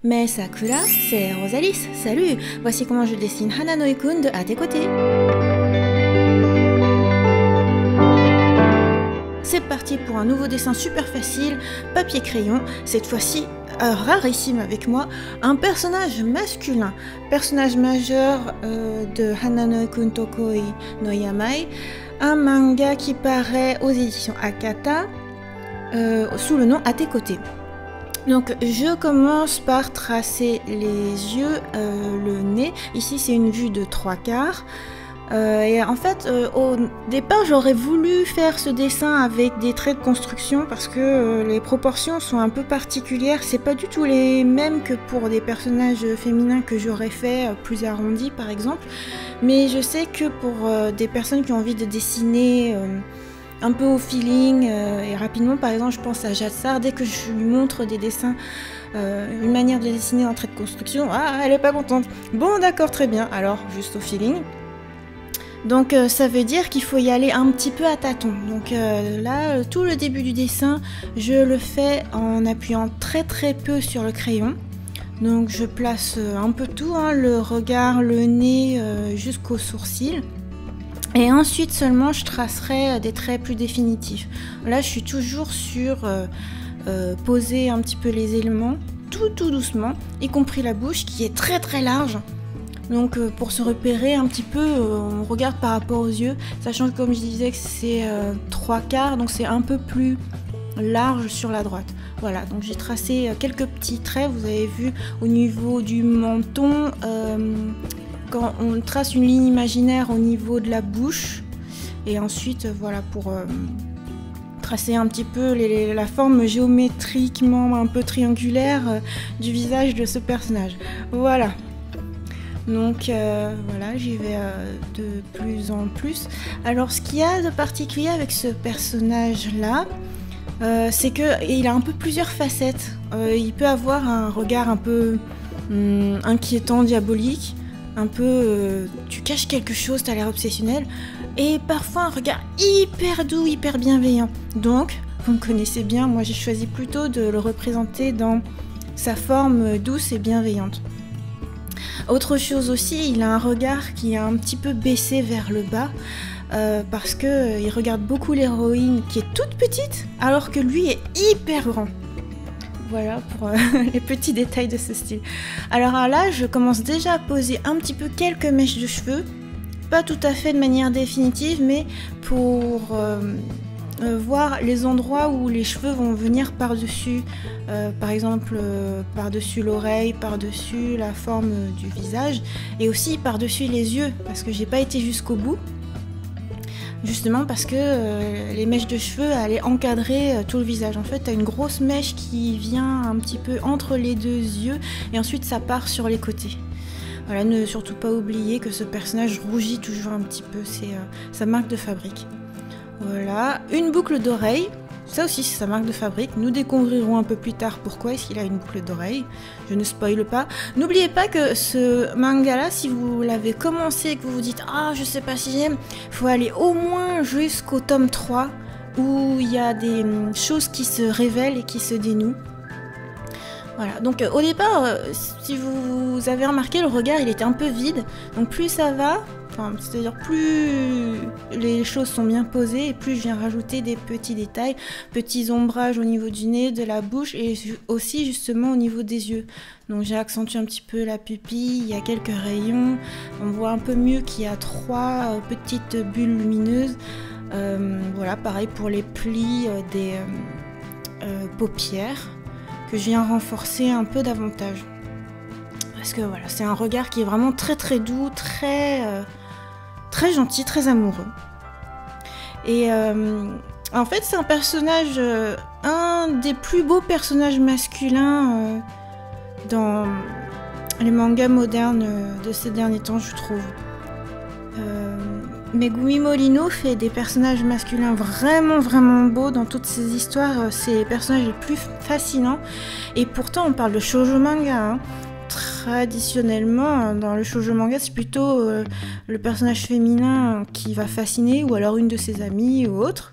Mais Sakura, c'est Rosalis, salut. Voici comment je dessine Hanano-kun de À tes côtés. C'est parti pour un nouveau dessin super facile, papier-crayon, cette fois-ci rarissime avec moi, un personnage masculin, personnage majeur de Hanano-kun Tokoi no Yamai, un manga qui paraît aux éditions Akata sous le nom À tes côtés. Donc je commence par tracer les yeux, le nez. Ici c'est une vue de 3/4. Et en fait au départ j'aurais voulu faire ce dessin avec des traits de construction parce que les proportions sont un peu particulières. C'est pas du tout les mêmes que pour des personnages féminins que j'aurais fait plus arrondis par exemple. Mais je sais que pour des personnes qui ont envie de dessiner un peu au feeling et rapidement, par exemple je pense à Jatsar, dès que je lui montre des dessins, une manière de dessiner en trait de construction, ah elle est pas contente, bon d'accord très bien, alors juste au feeling. Donc ça veut dire qu'il faut y aller un petit peu à tâtons. Donc là tout le début du dessin je le fais en appuyant très peu sur le crayon. Donc je place un peu tout, hein, le regard, le nez jusqu'aux sourcils. Et ensuite seulement je tracerai des traits plus définitifs. Là je suis toujours sur poser un petit peu les éléments, tout doucement, y compris la bouche qui est très large. Donc pour se repérer un petit peu, on regarde par rapport aux yeux, sachant que comme je disais que c'est 3/4, donc c'est un peu plus large sur la droite. Voilà, donc j'ai tracé quelques petits traits, vous avez vu au niveau du menton, quand on trace une ligne imaginaire au niveau de la bouche, et ensuite voilà pour tracer un petit peu la forme géométriquement un peu triangulaire du visage de ce personnage. Voilà. Donc voilà, j'y vais de plus en plus. Alors ce qu'il y a de particulier avec ce personnage là, c'est qu'il a un peu plusieurs facettes. Il peut avoir un regard un peu inquiétant, diabolique, un peu tu caches quelque chose, t'as l'air obsessionnel, et parfois un regard hyper doux, hyper bienveillant. Donc vous me connaissez bien, moi j'ai choisi plutôt de le représenter dans sa forme douce et bienveillante. Autre chose aussi, il a un regard qui est un petit peu baissé vers le bas, parce que il regarde beaucoup l'héroïne qui est toute petite alors que lui est hyper grand. Voilà pour les petits détails de ce style. Alors là, je commence déjà à poser un petit peu quelques mèches de cheveux, pas tout à fait de manière définitive, mais pour voir les endroits où les cheveux vont venir par-dessus, par exemple par-dessus l'oreille, par-dessus la forme du visage, et aussi par-dessus les yeux, parce que j'ai pas été jusqu'au bout. Justement parce que les mèches de cheveux allaient encadrer tout le visage. En fait, tu as une grosse mèche qui vient un petit peu entre les deux yeux et ensuite ça part sur les côtés. Voilà, ne surtout pas oublier que ce personnage rougit toujours un petit peu, c'est sa marque de fabrique. Voilà, une boucle d'oreille. Ça aussi c'est sa marque de fabrique, nous découvrirons un peu plus tard pourquoi est-ce qu'il a une boucle d'oreille, je ne spoile pas. N'oubliez pas que ce manga là, si vous l'avez commencé et que vous vous dites « Ah je sais pas si j'aime », il faut aller au moins jusqu'au tome 3 où il y a des choses qui se révèlent et qui se dénouent. Voilà, donc au départ, si vous avez remarqué, le regard il était un peu vide, donc plus ça va, enfin, c'est-à-dire plus les choses sont bien posées et plus je viens rajouter des petits détails, petits ombrages au niveau du nez, de la bouche et aussi justement au niveau des yeux. Donc j'ai accentué un petit peu la pupille, il y a quelques rayons, on voit un peu mieux qu'il y a 3 petites bulles lumineuses. Voilà, pareil pour les plis des paupières, que je viens renforcer un peu davantage. Parce que voilà, c'est un regard qui est vraiment très doux, très gentil, très amoureux. Et en fait, c'est un personnage, un des plus beaux personnages masculins dans les mangas modernes de ces derniers temps, je trouve. Megumi Morino fait des personnages masculins vraiment beaux dans toutes ses histoires, c'est les personnages les plus fascinants. Et pourtant, on parle de shoujo manga, hein. Traditionnellement, dans le shoujo manga, c'est plutôt le personnage féminin qui va fasciner, ou alors une de ses amies ou autre.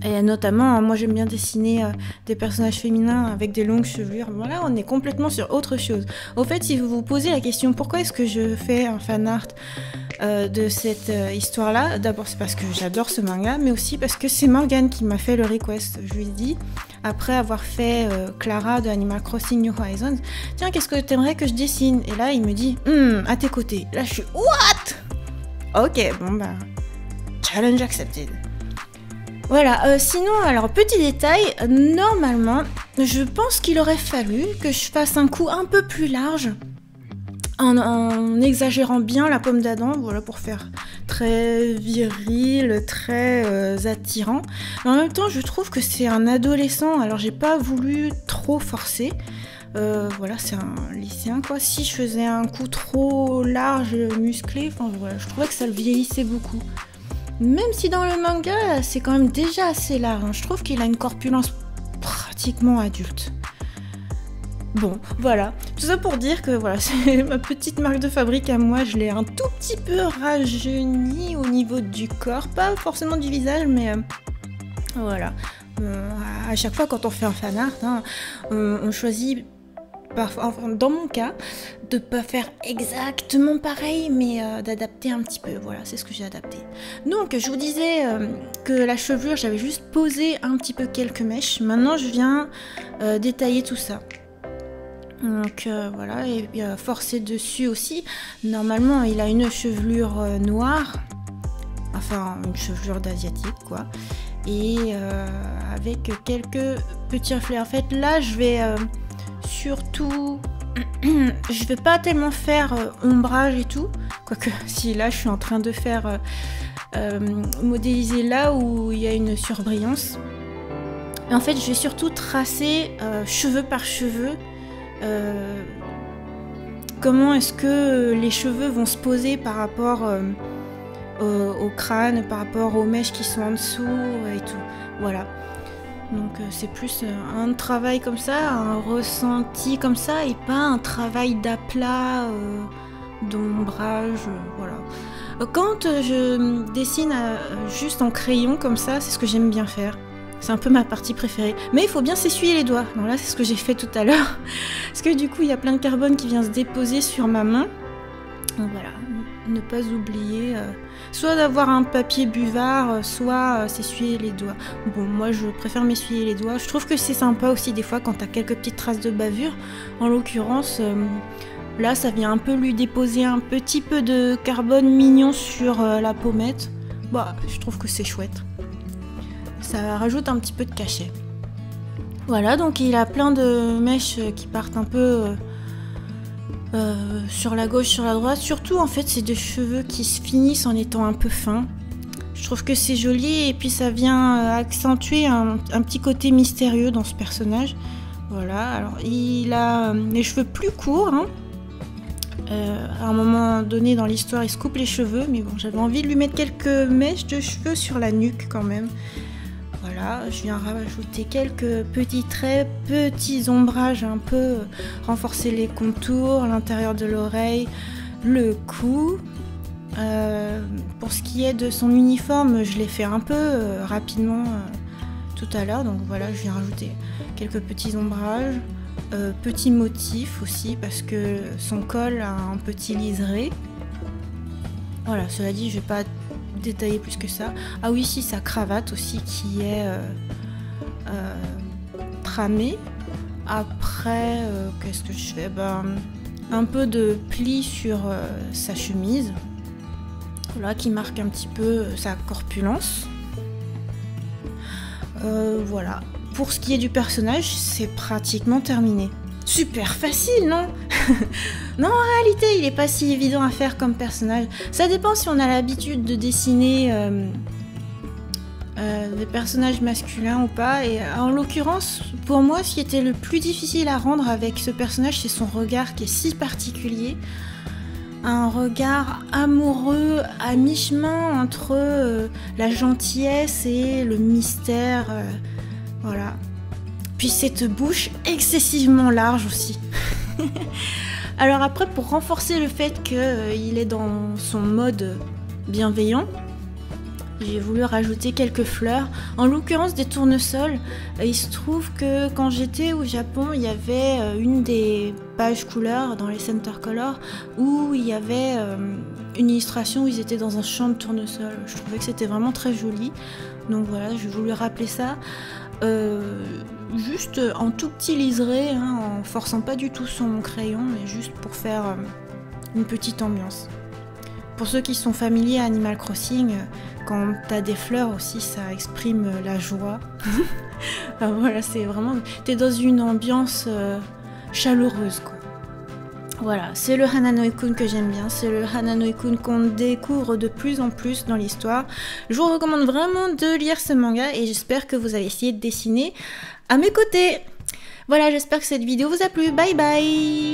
Et notamment, moi j'aime bien dessiner des personnages féminins avec des longues chevelures. Voilà, on est complètement sur autre chose. Au fait, si vous vous posez la question pourquoi est-ce que je fais un fan art de cette histoire-là, d'abord c'est parce que j'adore ce manga, mais aussi parce que c'est Morgane qui m'a fait le request. Je lui ai dit, après avoir fait Clara de Animal Crossing New Horizons, tiens, qu'est-ce que t'aimerais que je dessine? Et là, il me dit, à tes côtés. Là, je suis, what? Ok, bon bah, challenge accepted. Voilà, sinon, alors petit détail, normalement, je pense qu'il aurait fallu que je fasse un coup un peu plus large, en exagérant bien la pomme d'Adam, voilà, pour faire très viril, très attirant. Mais en même temps, je trouve que c'est un adolescent, alors j'ai pas voulu trop forcer. Voilà, c'est un lycéen quoi. Si je faisais un coup trop large, musclé, enfin voilà, je trouvais que ça le vieillissait beaucoup. Même si dans le manga, c'est quand même déjà assez large. Je trouve qu'il a une corpulence pratiquement adulte. Bon, voilà. Tout ça pour dire que voilà, c'est ma petite marque de fabrique à moi. Je l'ai un tout petit peu rajeunie au niveau du corps. Pas forcément du visage, mais voilà. À chaque fois quand on fait un fan art, hein, on choisit... Enfin, dans mon cas, de pas faire exactement pareil, mais d'adapter un petit peu. Voilà, c'est ce que j'ai adapté. Donc, je vous disais que la chevelure, j'avais juste posé un petit peu quelques mèches. Maintenant, je viens détailler tout ça. Donc voilà, et forcer dessus aussi. Normalement, il a une chevelure noire, enfin une chevelure d'asiatique, quoi. Et avec quelques petits reflets. En fait, là, je vais... surtout, je vais pas tellement faire ombrage et tout, quoique si là je suis en train de faire modéliser là où il y a une surbrillance. Et en fait, je vais surtout tracer cheveu par cheveu comment est-ce que les cheveux vont se poser par rapport au crâne, par rapport aux mèches qui sont en dessous et tout. Voilà. Donc c'est plus un travail comme ça, un ressenti comme ça, et pas un travail d'aplat, d'ombrage, voilà. Quand je dessine juste en crayon comme ça, c'est ce que j'aime bien faire. C'est un peu ma partie préférée. Mais il faut bien s'essuyer les doigts. Donc là, c'est ce que j'ai fait tout à l'heure. Parce que du coup, il y a plein de carbone qui vient se déposer sur ma main. Donc voilà, ne pas oublier... soit d'avoir un papier buvard, soit s'essuyer les doigts. Bon, moi je préfère m'essuyer les doigts. Je trouve que c'est sympa aussi des fois quand t'as quelques petites traces de bavure. En l'occurrence, là ça vient un peu lui déposer un petit peu de carbone mignon sur la pommette. Bah, je trouve que c'est chouette. Ça rajoute un petit peu de cachet. Voilà, donc il a plein de mèches qui partent un peu... sur la gauche, sur la droite. Surtout en fait c'est des cheveux qui se finissent en étant un peu fins. Je trouve que c'est joli et puis ça vient accentuer un petit côté mystérieux dans ce personnage. Voilà, alors il a les cheveux plus courts, hein. À un moment donné dans l'histoire il se coupe les cheveux, mais bon, j'avais envie de lui mettre quelques mèches de cheveux sur la nuque quand même. Voilà, je viens rajouter quelques petits traits, petits ombrages un peu, renforcer les contours, l'intérieur de l'oreille, le cou. Pour ce qui est de son uniforme, je l'ai fait un peu rapidement tout à l'heure, donc voilà, je viens rajouter quelques petits ombrages, petits motifs aussi, parce que son col a un petit liseré. Voilà, cela dit, je vais pas détailler plus que ça. Ah oui, si, sa cravate aussi qui est tramée. Après, qu'est-ce que je fais? Ben, un peu de pli sur sa chemise. Voilà, qui marque un petit peu sa corpulence. Voilà. Pour ce qui est du personnage, c'est pratiquement terminé. Super facile, non? Non, en réalité, il est pas si évident à faire comme personnage. Ça dépend si on a l'habitude de dessiner des personnages masculins ou pas. Et en l'occurrence, pour moi, ce qui était le plus difficile à rendre avec ce personnage, c'est son regard qui est si particulier. Un regard amoureux à mi-chemin entre la gentillesse et le mystère. Voilà. Puis cette bouche excessivement large aussi. Alors après, pour renforcer le fait qu'il est dans son mode bienveillant, j'ai voulu rajouter quelques fleurs, en l'occurrence des tournesols. Il se trouve que quand j'étais au Japon, il y avait une des pages couleurs dans les Center Color où il y avait une illustration où ils étaient dans un champ de tournesol. Je trouvais que c'était vraiment très joli, donc voilà, j'ai voulu rappeler ça. Juste en tout petit liseré, hein, en forçant pas du tout sur mon crayon, mais juste pour faire une petite ambiance. Pour ceux qui sont familiers à Animal Crossing, quand t'as des fleurs aussi, ça exprime la joie. Enfin, voilà, c'est vraiment... T'es dans une ambiance chaleureuse, quoi. Voilà, c'est le Hanano-kun que j'aime bien, c'est le Hanano-kun qu'on découvre de plus en plus dans l'histoire. Je vous recommande vraiment de lire ce manga et j'espère que vous allez essayer de dessiner à mes côtés. Voilà, j'espère que cette vidéo vous a plu. Bye bye!